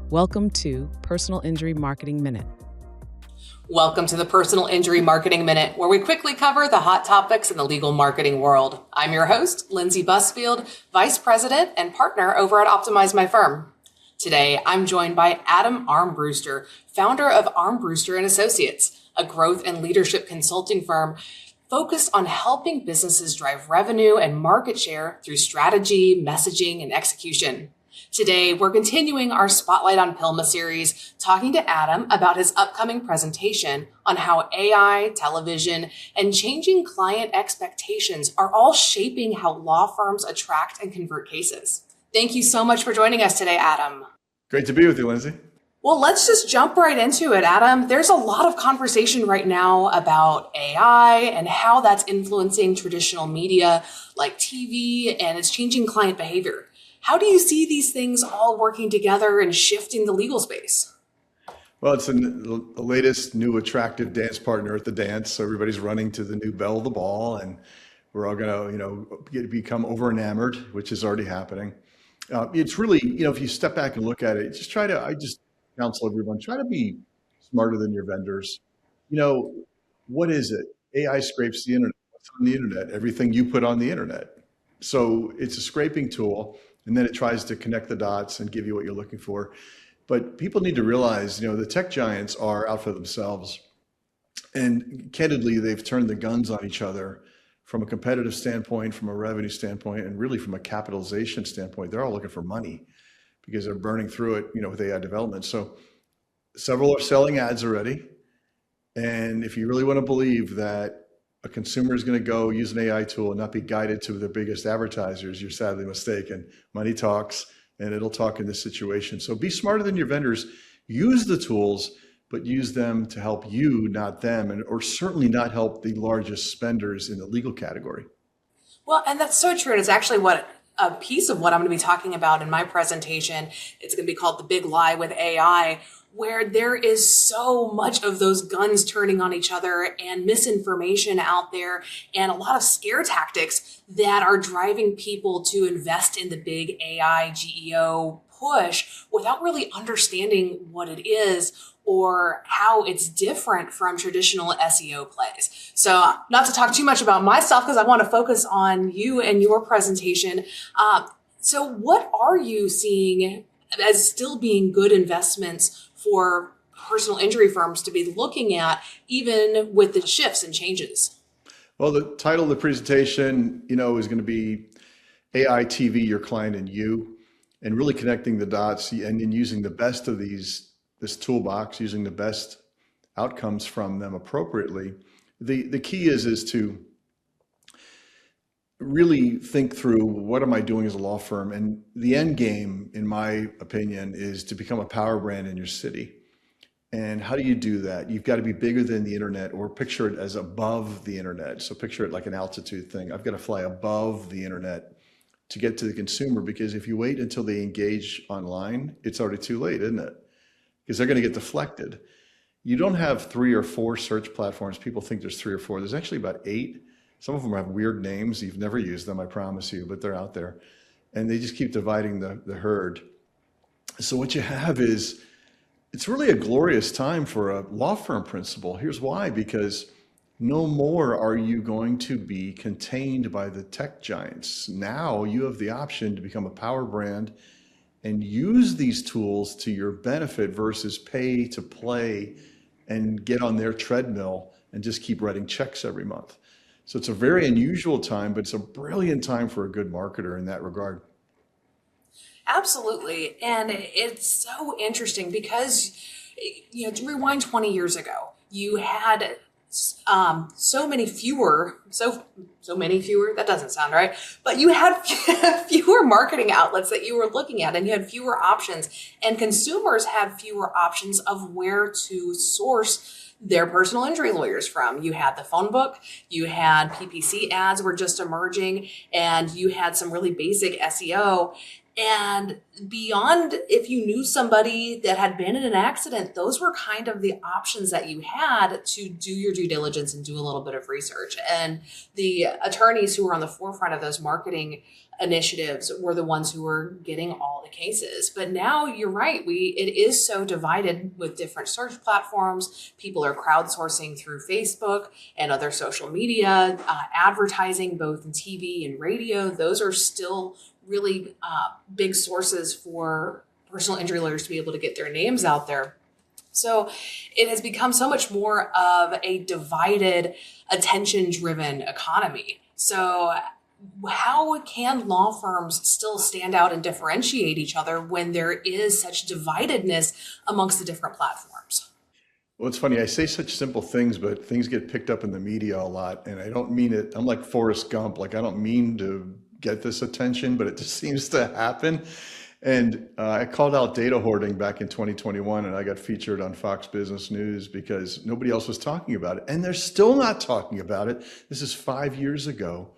Welcome to Personal Injury Marketing Minute. Welcome to the Personal Injury Marketing Minute, where we quickly cover the hot topics in the legal marketing world. I'm your host, Lindsay Busfield, Vice President and Partner over at Optimize My Firm. Today, I'm joined by Adam Armbruster, founder of Armbruster & Associates, a growth and leadership consulting firm focused on helping businesses drive revenue and market share through strategy, messaging, and execution. Today, we're continuing our Spotlight on PIMM series, talking to Adam about his upcoming presentation on how AI, television, and changing client expectations are all shaping how law firms attract and convert cases. Thank you so much for joining us today, Adam. Great to be with you, Lindsay. Well, let's just jump right into it, Adam. There's a lot of conversation right now about AI and how that's influencing traditional media like TV, and it's changing client behavior. How do you see these things all working together and shifting the legal space? Well, it's the latest new attractive dance partner at the dance. So everybody's running to the new belle of the ball, and we're all going to, become over enamored, which is already happening. It's really, if you step back and look at it, I just counsel everyone, try to be smarter than your vendors. What is it? AI scrapes the internet. What's on the internet? Everything you put on the internet. So it's a scraping tool. And then it tries to connect the dots and give you what you're looking for. But people need to realize, the tech giants are out for themselves. And candidly, they've turned the guns on each other from a competitive standpoint, from a revenue standpoint, and really from a capitalization standpoint. They're all looking for money because they're burning through it, with AI development. So several are selling ads already. And if you really want to believe that a consumer is going to go use an AI tool and not be guided to the biggest advertisers, you're sadly mistaken. Money talks, and it'll talk in this situation. So be smarter than your vendors. Use the tools, but use them to help you, not them, or certainly not help the largest spenders in the legal category. Well, and that's so true. And it's actually a piece of what I'm going to be talking about in my presentation. It's going to be called The Big Lie with AI, where there is so much of those guns turning on each other and misinformation out there and a lot of scare tactics that are driving people to invest in the big AI GEO push without really understanding what it is or how it's different from traditional SEO plays. So not to talk too much about myself because I want to focus on you and your presentation. So what are you seeing as still being good investments for personal injury firms to be looking at, even with the shifts and changes? Well, the title of the presentation, is going to be AI TV, Your Client and You, and really connecting the dots and using the best of this toolbox, using the best outcomes from them appropriately. The key is to really think through, what am I doing as a law firm? And the end game, in my opinion, is to become a power brand in your city. And how do you do that? You've got to be bigger than the internet, or picture it as above the internet. So picture it like an altitude thing. I've got to fly above the internet to get to the consumer, because if you wait until they engage online, it's already too late, isn't it? Because they're going to get deflected. You don't have 3 or 4 search platforms. People think there's 3 or 4. There's actually about 8. Some of them have weird names. You've never used them, I promise you, but they're out there. And they just keep dividing the herd. So what you have is, it's really a glorious time for a law firm principal. Here's why: because no more are you going to be contained by the tech giants. Now you have the option to become a power brand and use these tools to your benefit versus pay to play and get on their treadmill and just keep writing checks every month. So it's a very unusual time, but it's a brilliant time for a good marketer in that regard. Absolutely. And it's so interesting because, to rewind 20 years ago, you had so many fewer, that doesn't sound right, but you had fewer marketing outlets that you were looking at, and you had fewer options, and consumers had fewer options of where to source their personal injury lawyers from. You had the phone book, you had PPC ads were just emerging, and you had some really basic SEO. And beyond, if you knew somebody that had been in an accident, those were kind of the options that you had to do your due diligence and do a little bit of research. And the attorneys who were on the forefront of those marketing initiatives were the ones who were getting all the cases. But now you're right, it is so divided with different search platforms. People are crowdsourcing through Facebook and other social media, advertising both in TV and radio. Those are still really big sources for personal injury lawyers to be able to get their names out there. So it has become so much more of a divided, attention-driven economy. So how can law firms still stand out and differentiate each other when there is such dividedness amongst the different platforms? Well, it's funny. I say such simple things, but things get picked up in the media a lot. And I don't mean it. I'm like Forrest Gump. Like, I don't mean to get this attention, but it just seems to happen. And I called out data hoarding back in 2021, and I got featured on Fox Business News because nobody else was talking about it. And they're still not talking about it. This is 5 years ago.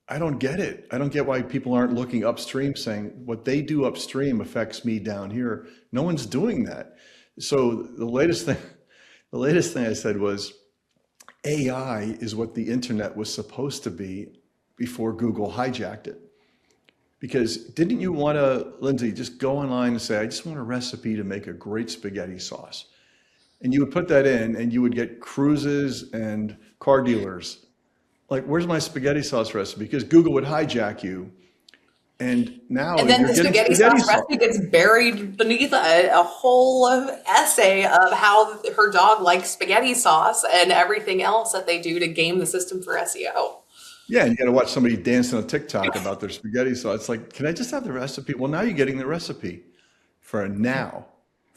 I don't get it. I don't get why people aren't looking upstream saying what they do upstream affects me down here. No one's doing that. So the latest thing I said was AI is what the internet was supposed to be before Google hijacked it. Because didn't you want to, Lindsay, just go online and say, I just want a recipe to make a great spaghetti sauce. And you would put that in and you would get cruises and car dealers. Like, where's my spaghetti sauce recipe? Because Google would hijack you. And now and then you're the getting spaghetti sauce recipe gets buried beneath a whole essay of how her dog likes spaghetti sauce and everything else that they do to game the system for SEO. Yeah, and you got to watch somebody dancing on TikTok about their spaghetti sauce. It's like, can I just have the recipe? Well, now you're getting the recipe for a now.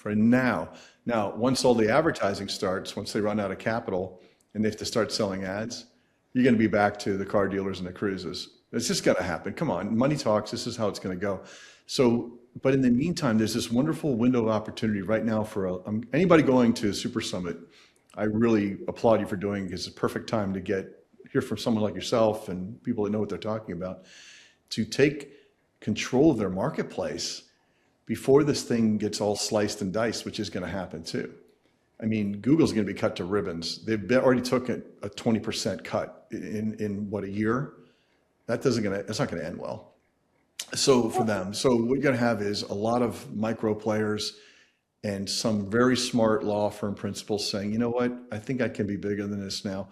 Now, once all the advertising starts, once they run out of capital and they have to start selling ads, you're going to be back to the car dealers and the cruises. It's just going to happen. Come on, money talks. This is how it's going to go. So, but in the meantime, there's this wonderful window of opportunity right now for anybody going to Super Summit. I really applaud you for doing it. It's a perfect time to hear from someone like yourself and people that know what they're talking about, to take control of their marketplace before this thing gets all sliced and diced, which is going to happen too. I mean, Google's going to be cut to ribbons. They've already took a 20% cut in what, a year? That's not going to end well. So for them, so what you're going to have is a lot of micro players and some very smart law firm principals saying, you know what, I think I can be bigger than this now.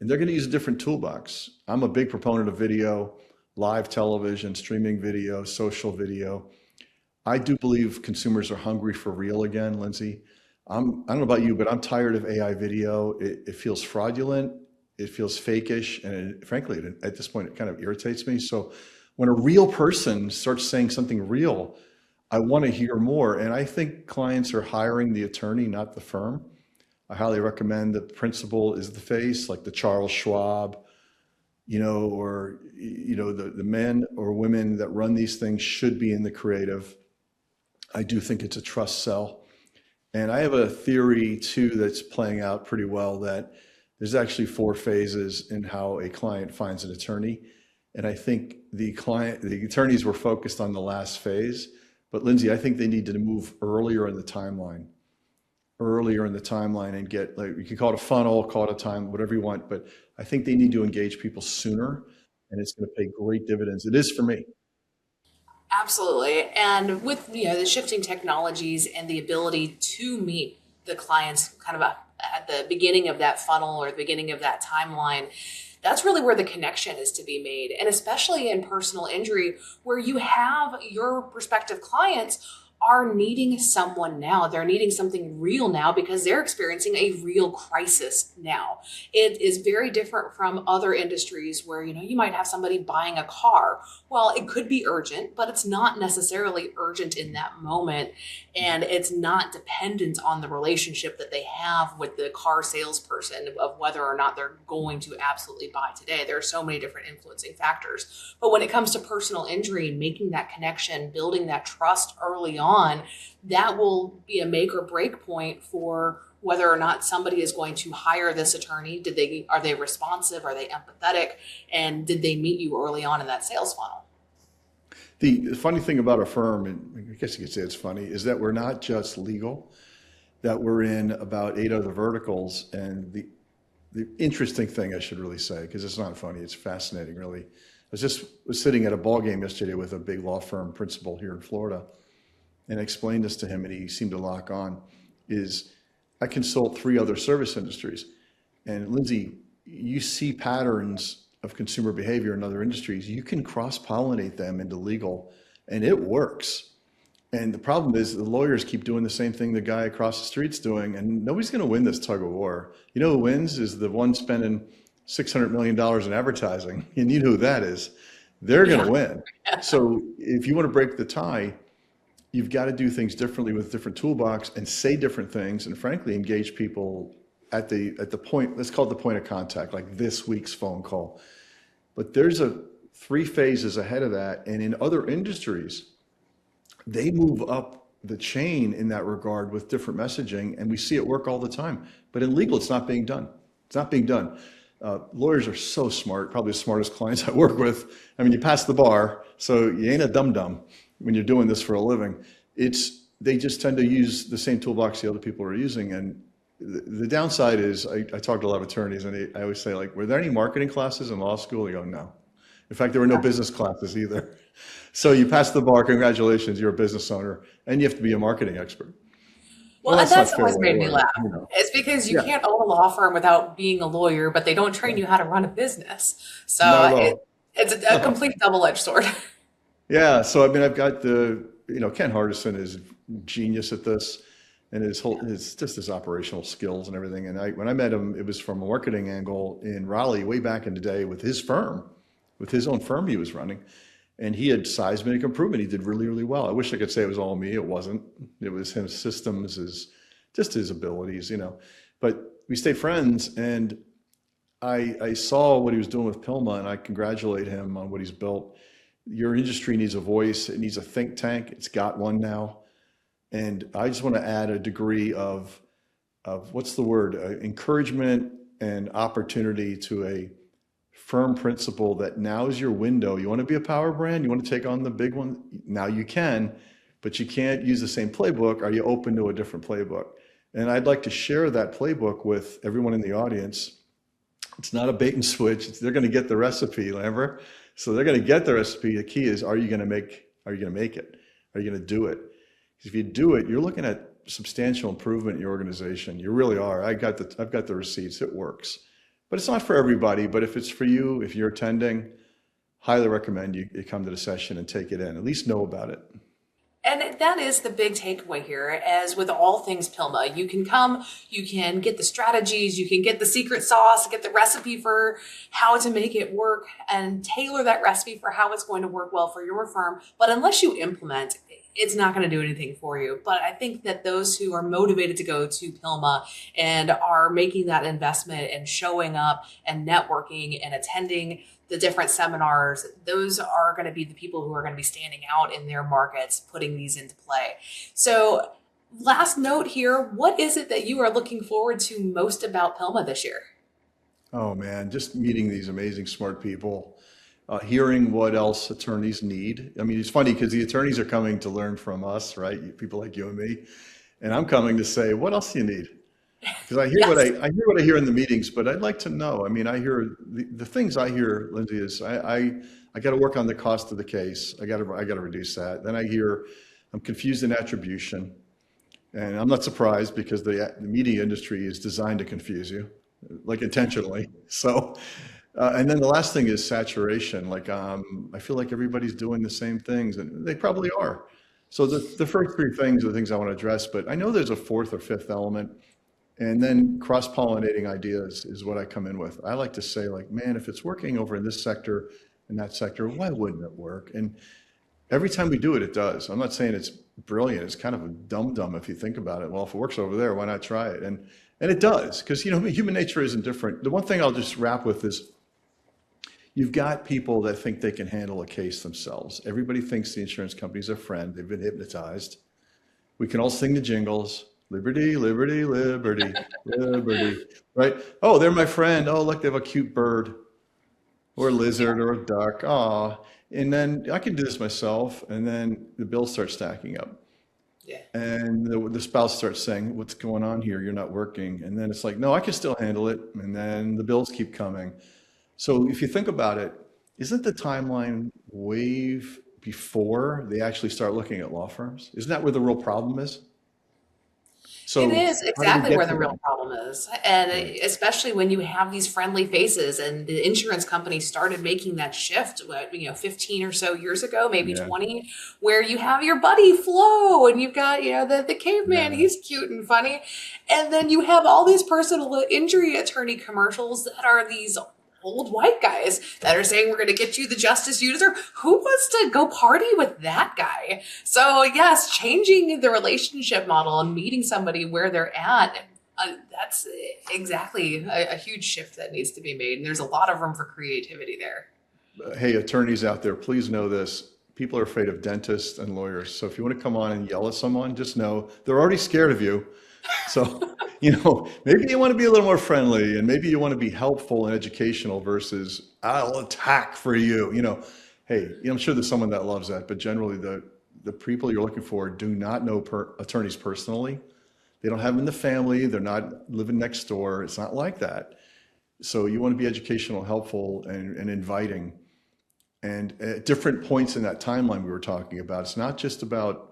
And they're going to use a different toolbox. I'm a big proponent of video, live television, streaming video, social video. I do believe consumers are hungry for real again, Lindsay. I don't know about you, but I'm tired of AI video. It feels fraudulent. It feels fakish. And frankly, at this point, it kind of irritates me. So when a real person starts saying something real, I want to hear more. And I think clients are hiring the attorney, not the firm. I highly recommend that the principal is the face, like the Charles Schwab, or, the men or women that run these things should be in the creative. I do think it's a trust sell. And I have a theory too that's playing out pretty well, that there's actually 4 phases in how a client finds an attorney. And I think the attorneys were focused on the last phase, but Lindsay, I think they need to move earlier in the timeline and get, like, you can call it a funnel, call it a time, whatever you want, but I think they need to engage people sooner, and it's going to pay great dividends. It is for me. Absolutely. And with the shifting technologies and the ability to meet the clients kind of at the beginning of that funnel or the beginning of that timeline, that's really where the connection is to be made. And especially in personal injury, where you have your prospective clients are needing someone now. They're needing something real now because they're experiencing a real crisis now. It is very different from other industries where, you might have somebody buying a car. Well, it could be urgent, but it's not necessarily urgent in that moment. And it's not dependent on the relationship that they have with the car salesperson of whether or not they're going to absolutely buy today. There are so many different influencing factors. But when it comes to personal injury, making that connection, building that trust early on, that will be a make or break point for whether or not somebody is going to hire this attorney. Are they responsive? Are they empathetic? And did they meet you early on in that sales funnel? The funny thing about a firm, and I guess you could say it's funny, is that we're not just legal, that we're in about 8 other verticals. And the interesting thing I should really say, because it's not funny, it's fascinating really. Was sitting at a ball game yesterday with a big law firm principal here in Florida, and I explained this to him, and he seemed to lock on, is I consult 3 other service industries. And Lindsay, you see patterns of consumer behavior in other industries. You can cross-pollinate them into legal, and it works. And the problem is the lawyers keep doing the same thing the guy across the street's doing, and nobody's going to win this tug of war. You know who wins is the one spending $600 million in advertising, and you know who that is. They're going to win. So if you want to break the tie, you've got to do things differently with different toolbox and say different things, and frankly engage people at the point, let's call it the point of contact, like this week's phone call. But there's 3 phases ahead of that. And in other industries, they move up the chain in that regard with different messaging, and we see it work all the time. But in legal, it's not being done. It's not being done. Lawyers are so smart, probably the smartest clients I work with. I mean, you pass the bar, so you ain't a dum-dum when you're doing this for a living. They just tend to use the same toolbox the other people are using. And the downside is, I talk to a lot of attorneys, and I always say, like, were there any marketing classes in law school? They go, no. In fact, there were no business classes either. So you pass the bar, congratulations, you're a business owner, and you have to be a marketing expert. Well, and that's always made me laugh. It's because you can't own a law firm without being a lawyer, but they don't train you how to run a business. So it's a complete double-edged sword. Yeah, so I mean, I've got Ken Hardison is genius at this, and his just his operational skills and everything. And when I met him, it was from a marketing angle in Raleigh way back in the day with his firm, with his own firm he was running. And he had seismic improvement. He did really, really well. I wish I could say it was all me. It wasn't. It was his systems, his abilities, But we stayed friends, and I saw what he was doing with PILMA, and I congratulate him on what he's built. Your industry needs a voice. It needs a think tank. It's got one now. And I just want to add a degree of what's the word, encouragement and opportunity to a firm principle that now is your window. You want to be a power brand? You want to take on the big one? Now you can, but you can't use the same playbook. Are you open to a different playbook? And I'd like to share that playbook with everyone in the audience. It's not a bait and switch. They're going to get the recipe, Lambert. So they're going to get the recipe. The key is, are you going to make it? Are you going to do it? Because if you do it, you're looking at substantial improvement in your organization. You really are. I've got the receipts. It works. But it's not for everybody. But if it's for you, if you're attending, highly recommend you come to the session and take it in. At least know about it. And that is the big takeaway here. As with all things PILMA, you can come, you can get the strategies, you can get the secret sauce, get the recipe for how to make it work, and tailor that recipe for how it's going to work well for your firm. But unless you implement, it's not going to do anything for you. But I think that those who are motivated to go to PILMA and are making that investment and showing up and networking and attending the different seminars, those are going to be the people who are going to be standing out in their markets, putting these into play. So last note here, what is it that you are looking forward to most about PILMA this year? Oh man, just meeting these amazing, smart people, hearing what else attorneys need. I mean, it's funny because the attorneys are coming to learn from us, right? People like you and me. And I'm coming to say, what else do you need? Because I hear what I hear in the meetings, but I'd like to know. I mean, I hear the things I hear, Lindsay, is I got to work on the cost of the case. I got to reduce that. Then I hear I'm confused in attribution, and I'm not surprised because the media industry is designed to confuse you, like intentionally. So, and then the last thing is saturation. Like I feel like everybody's doing the same things, and they probably are. So the first 3 things are the things I want to address, but I know there's a 4th or 5th element. And then cross-pollinating ideas is what I come in with. I like to say, like, man, if it's working over in this sector and that sector, why wouldn't it work? And every time we do it, it does. I'm not saying it's brilliant. It's kind of a dum-dum if you think about it. Well, if it works over there, why not try it? And it does, because human nature isn't different. The one thing I'll just wrap with is you've got people that think they can handle a case themselves. Everybody thinks the insurance company's a friend. They've been hypnotized. We can all sing the jingles. Liberty, liberty, liberty, liberty, right? Oh, they're my friend. Oh, look, they have a cute bird. or a lizard or a duck. Ah, and then I can do this myself. And then the bills start stacking up. Yeah. And the spouse starts saying, what's going on here? You're not working. And then it's like, no, I can still handle it. And then the bills keep coming. So if you think about it, isn't the timeline wave before they actually start looking at law firms? Isn't that where the real problem is? It So is how do we exactly get where the to real that? problem is. And Right. especially when you have these friendly faces and the insurance companies started making that shift, 15 or so years ago, maybe Yeah. 20, where you have your buddy Flo and you've got, the caveman, Yeah. he's cute and funny. And then you have all these personal injury attorney commercials that are these old white guys that are saying we're going to get you the justice you deserve. Who wants to go party with that guy? So yes, changing the relationship model and meeting somebody where they're at, that's exactly a huge shift that needs to be made. And there's a lot of room for creativity there. Hey, attorneys out there, please know this. People are afraid of dentists and lawyers. So if you want to come on and yell at someone, just know they're already scared of you. So, maybe you want to be a little more friendly and maybe you want to be helpful and educational versus I'll attack for you. Hey, I'm sure there's someone that loves that, but generally the people you're looking for do not know attorneys personally. They don't have them in the family. They're not living next door. It's not like that. So you want to be educational, helpful, and inviting. And at different points in that timeline we were talking about, it's not just about,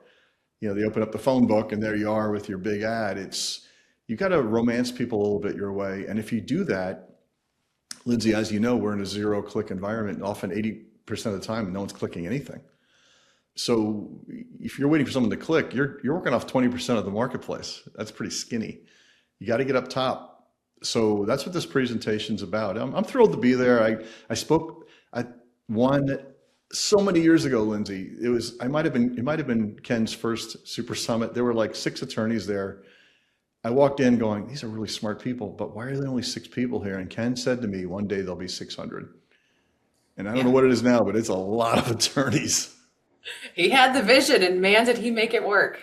they open up the phone book and there you are with your big ad. You got to romance people a little bit your way. And if you do that, Lindsay, as you know, we're in a zero-click environment. And often 80% of the time, no one's clicking anything. So if you're waiting for someone to click, you're working off 20% of the marketplace. That's pretty skinny. You got to get up top. So that's what this presentation's about. I'm thrilled to be there. I spoke at one so many years ago, Lindsay. It might have been Ken's first Super Summit. There were like 6 attorneys there. I walked in going, these are really smart people, but why are there only 6 people here? And Ken said to me, one day there'll be 600. And I don't know Yeah. what it is now, but it's a lot of attorneys. He had the vision and man, did he make it work.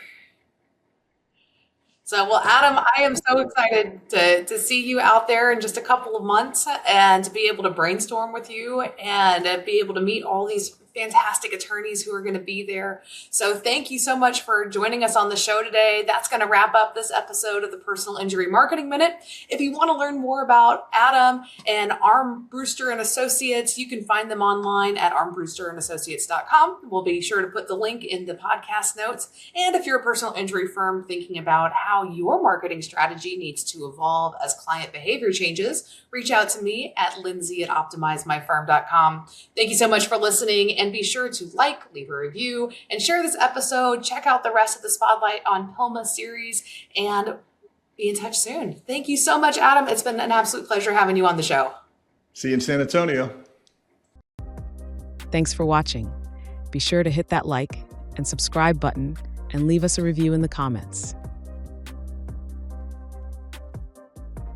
So, well, Adam, I am so excited to see you out there in just a couple of months and to be able to brainstorm with you and be able to meet all these fantastic attorneys who are going to be there. So thank you so much for joining us on the show today. That's going to wrap up this episode of the Personal Injury Marketing Minute. If you want to learn more about Adam and Armbruster and Associates, you can find them online at armbrusterandassociates.com. We'll be sure to put the link in the podcast notes. And if you're a personal injury firm thinking about how your marketing strategy needs to evolve as client behavior changes, reach out to me at lindsay@optimizemyfirm.com. Thank you so much for listening, and be sure to like, leave a review, and share this episode. Check out the rest of the Spotlight on PIMM series, and be in touch soon. Thank you so much, Adam. It's been an absolute pleasure having you on the show. See you in San Antonio. Thanks for watching. Be sure to hit that like and subscribe button and leave us a review in the comments.